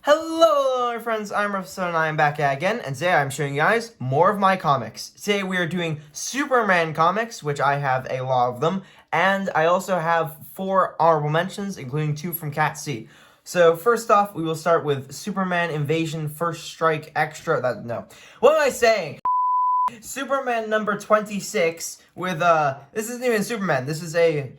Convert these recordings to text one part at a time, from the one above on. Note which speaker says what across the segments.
Speaker 1: Hello, my friends, I'm Reptil7 and I am back again, and today I'm showing you guys more of my comics. Today we are doing Superman comics, which I have a lot of them, and I also have 4 honorable mentions, including 2 from Cat C. So first off, we will start with Superman Invasion First Strike Extra, what am I saying? Superman number 26 with, this isn't even Superman, this is a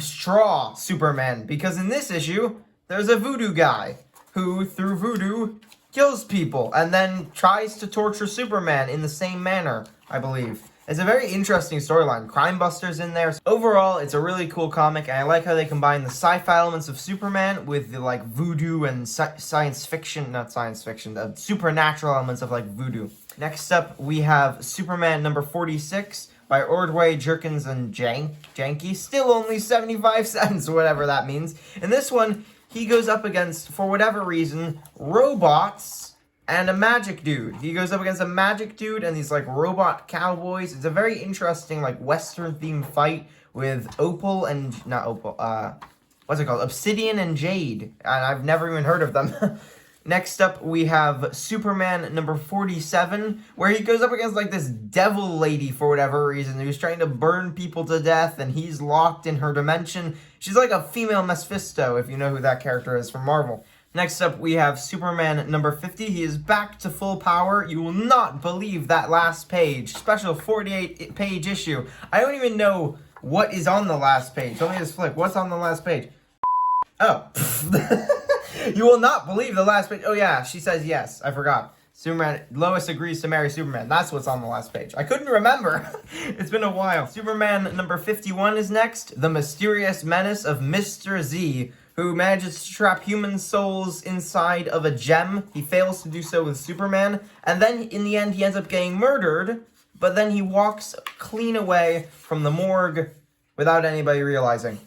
Speaker 1: straw Superman, because in this issue, there's a voodoo guy who, through voodoo, kills people and then tries to torture Superman in the same manner, I believe. It's a very interesting storyline. Crime Buster's in there. Overall, it's a really cool comic, and I like how they combine the sci-fi elements of Superman with the, voodoo and science fiction, not science fiction, the supernatural elements of, voodoo. Next up, we have Superman number 46 by Ordway, Jerkins, and Janky. Still only 75 cents, whatever that means. In this one, he goes up against, for whatever reason, robots and a magic dude. He goes up against a magic dude and these, robot cowboys. It's a very interesting, Western-themed fight with Obsidian and Jade. And I've never even heard of them. Next up, we have Superman number 47, where he goes up against, this devil lady for whatever reason, who's trying to burn people to death, and he's locked in her dimension. She's like a female Mephisto, if you know who that character is from Marvel. Next up, we have Superman number 50. He is back to full power. You will not believe that last page. Special 48-page issue. I don't even know what is on the last page. Let me just flick. What's on the last page? Oh. You will not believe the last page. Oh, yeah, she says yes. I forgot. Lois agrees to marry Superman. That's what's on the last page. I couldn't remember. It's been a while. Superman number 51 is next. The mysterious menace of Mr. Z, who manages to trap human souls inside of a gem. He fails to do so with Superman. And then, in the end, he ends up getting murdered. But then he walks clean away from the morgue without anybody realizing.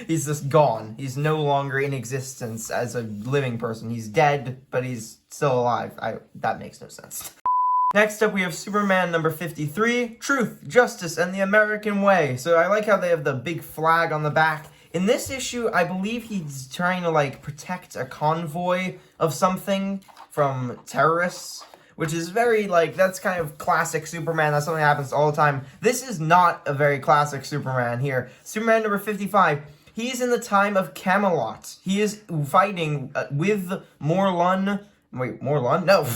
Speaker 1: He's just gone. He's no longer in existence as a living person. He's dead, but he's still alive. That makes no sense. Next up, we have Superman number 53, Truth, Justice, and the American Way. So I like how they have the big flag on the back. In this issue, I believe he's trying to, protect a convoy of something from terrorists, which is very, that's kind of classic Superman. That's something that happens all the time. This is not a very classic Superman here. Superman number 55, he's in the time of Camelot. He is fighting with Morlun. Wait, Morlun? No.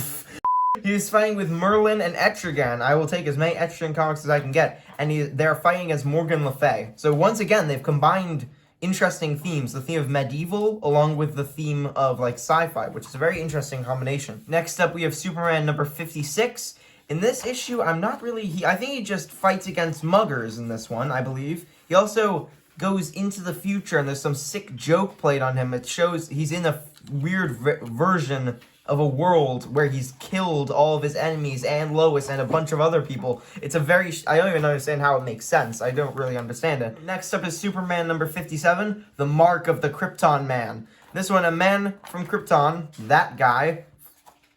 Speaker 1: He's fighting with Merlin and Etrigan. I will take as many Etrigan comics as I can get. And they're fighting as Morgan Le Fay. So once again, they've combined interesting themes, the theme of medieval along with the theme of sci-fi, which is a very interesting combination. Next up, we have Superman number 56. In this issue, I think he just fights against muggers in this one, I believe. He also goes into the future, and there's some sick joke played on him. It shows he's in a weird version of a world where he's killed all of his enemies and Lois and a bunch of other people. It's I don't even understand how it makes sense. I don't really understand it. Next up is Superman number 57, The Mark of the Krypton Man. This one, a man from Krypton, that guy,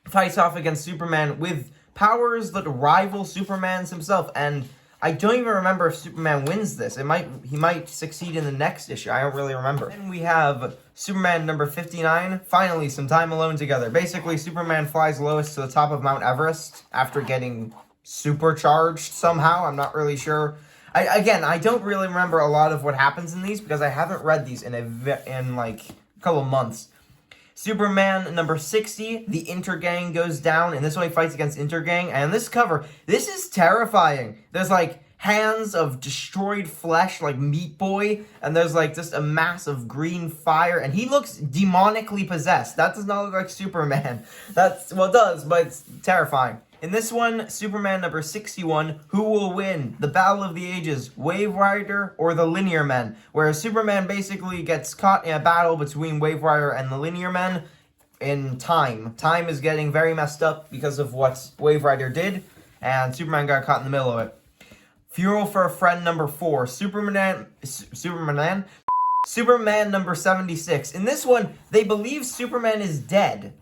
Speaker 1: fights off against Superman with powers that rival Superman's himself, and I don't even remember if Superman wins this. He might succeed in the next issue. I don't really remember. Then we have Superman number 59, finally some time alone together. Basically, Superman flies Lois to the top of Mount Everest after getting supercharged somehow. I'm not really sure. I don't really remember a lot of what happens in these because I haven't read these in a couple of months. Superman number 60, the Intergang goes down, and this one he fights against Intergang, and this cover, this is terrifying. There's, hands of destroyed flesh, like Meat Boy, and there's, just a mass of green fire, and he looks demonically possessed. That does not look like Superman. It does, but it's terrifying. In this one, Superman number 61, who will win? The Battle of the Ages, Wave Rider or the Linear Men? Where Superman basically gets caught in a battle between Wave Rider and the Linear Men in time. Time is getting very messed up because of what Wave Rider did, and Superman got caught in the middle of it. Funeral for a Friend number 4, Superman number 76. In this one, they believe Superman is dead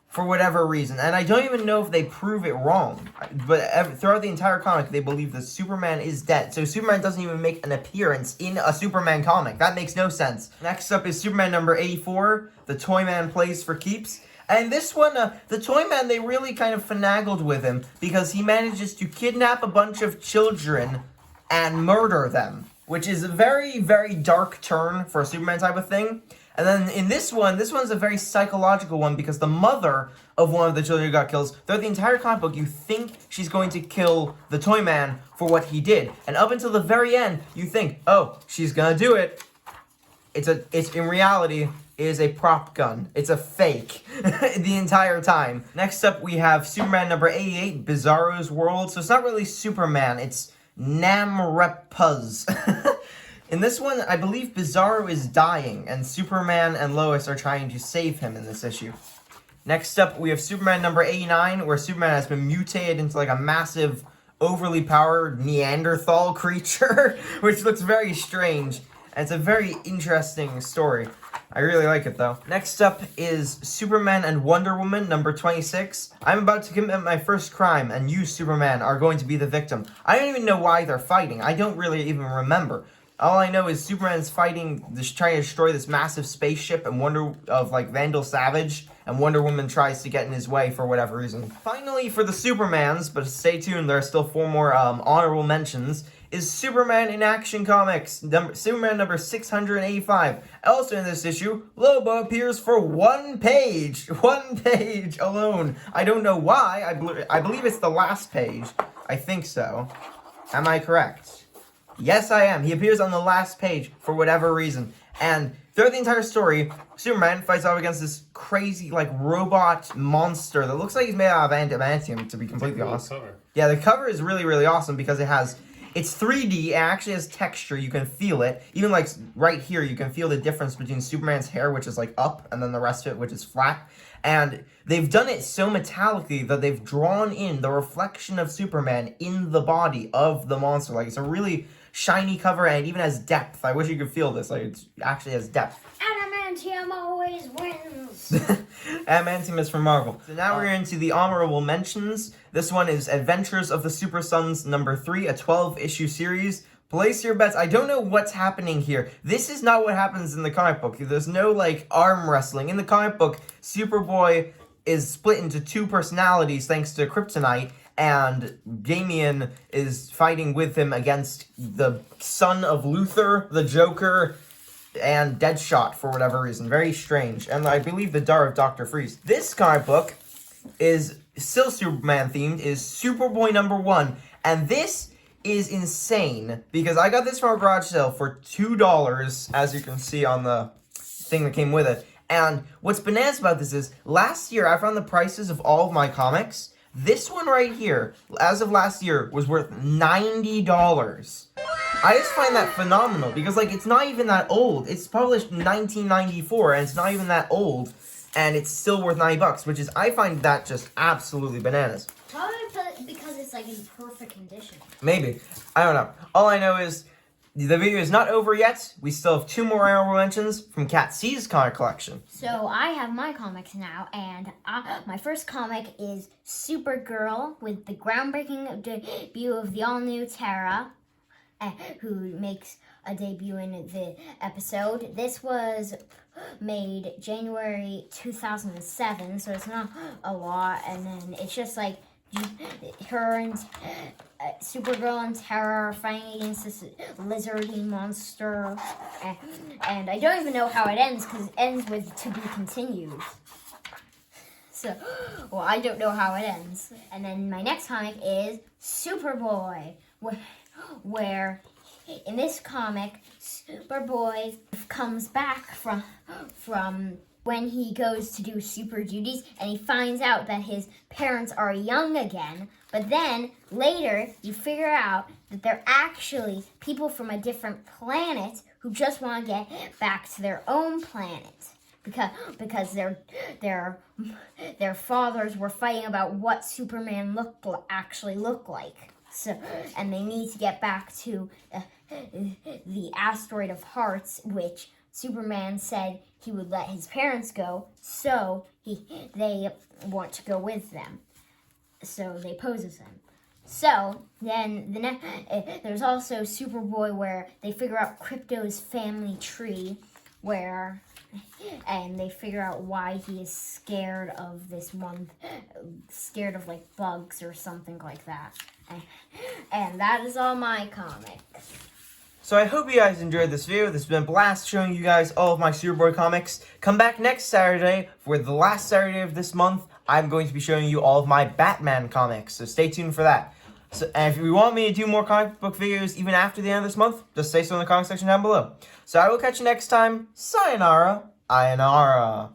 Speaker 1: for whatever reason, and I don't even know if they prove it wrong, but throughout the entire comic, they believe that Superman is dead, so Superman doesn't even make an appearance in a Superman comic. That makes no sense. Next up is Superman number 84, The Toyman Plays for Keeps. And this one, the Toyman, they really kind of finagled with him because he manages to kidnap a bunch of children and murder them, which is a very, very dark turn for a Superman type of thing. And then in this one's a very psychological one because the mother of one of the children who got killed, throughout the entire comic book, you think she's going to kill the Toyman for what he did. And up until the very end, you think, oh, she's gonna do it. It's in reality, it is a prop gun. It's a fake the entire time. Next up, we have Superman number 88, Bizarro's World. So it's not really Superman, it's Namrepuz. In this one, I believe Bizarro is dying, and Superman and Lois are trying to save him in this issue. Next up, we have Superman number 89, where Superman has been mutated into like a massive, overly powered Neanderthal creature, which looks very strange. And it's a very interesting story. I really like it, though. Next up is Superman and Wonder Woman, number 26. I'm about to commit my first crime, and you, Superman, are going to be the victim. I don't even know why they're fighting. I don't really even remember. All I know is Superman's fighting, trying to destroy this massive spaceship and Vandal Savage, and Wonder Woman tries to get in his way for whatever reason. Finally, for the Supermans, but stay tuned, there are still 4 more honorable mentions, is Superman in Action Comics, Superman number 685. Also in this issue, Lobo appears for 1 page. 1 page alone. I don't know why. I believe it's the last page. I think so. Am I correct? Yes, I am. He appears on the last page for whatever reason. And throughout the entire story, Superman fights off against this crazy, robot monster that looks like he's made out of adamantium, to be completely honest. Yeah, the cover is really, really awesome because it's 3D, it actually has texture, you can feel it. Even right here, you can feel the difference between Superman's hair, which is up, and then the rest of it, which is flat. And they've done it so metallically that they've drawn in the reflection of Superman in the body of the monster. It's a really shiny cover, and it even has depth. I wish you could feel this. It actually has depth.
Speaker 2: Adamantium always wins.
Speaker 1: Adamantium is from Marvel. So now we're into the honorable mentions. This one is Adventures of the Super Sons number 3, a 12-issue series. Place your bets. I don't know what's happening here. This is not what happens in the comic book. There's no, arm wrestling. In the comic book, Superboy is split into 2 personalities thanks to kryptonite, and Damian is fighting with him against the son of Luthor, the Joker, and Deadshot for whatever reason. Very strange. And I believe the daughter of Dr. Freeze. This comic book is still Superman themed, is Superboy number 1. And this is insane because I got this from a garage sale for $2, as you can see on the thing that came with it. And what's bananas about this is, last year I found the prices of all of my comics. This one right here, as of last year, was worth $90. I just find that phenomenal because, it's not even that old. It's published in 1994, and it's not even that old, and it's still worth $90, which is, I find that just absolutely bananas.
Speaker 2: Probably because it's, in perfect condition.
Speaker 1: Maybe. I don't know. All I know is, the video is not over yet. We still have 2 more honorable mentions from Cat C's comic collection.
Speaker 2: So I have my comics now, and my first comic is Supergirl with the groundbreaking debut of the all-new Tara, who makes a debut in the episode. This was made January 2007, so it's not a lot, and then it's just her and Supergirl and Tara are fighting against this lizardy monster, and I don't even know how it ends because it ends with "to be continued." So, I don't know how it ends. And then my next comic is Superboy, where in this comic, Superboy comes back from when he goes to do super duties, and he finds out that his parents are young again, but then later you figure out that they're actually people from a different planet who just want to get back to their own planet because their fathers were fighting about what Superman actually looked like. So, and they need to get back to the asteroid of Hearts, which Superman said he would let his parents go, so they want to go with them. So they pose as him. So then there's also Superboy, where they figure out Crypto's family tree, and they figure out why he is scared of scared of like bugs or something like that. And that is all my comics.
Speaker 1: So I hope you guys enjoyed this video. This has been a blast showing you guys all of my Superboy comics. Come back next Saturday for the last Saturday of this month. I'm going to be showing you all of my Batman comics, so stay tuned for that. So, and if you want me to do more comic book videos even after the end of this month, just say so in the comment section down below. So I will catch you next time. Sayonara. Ayonara.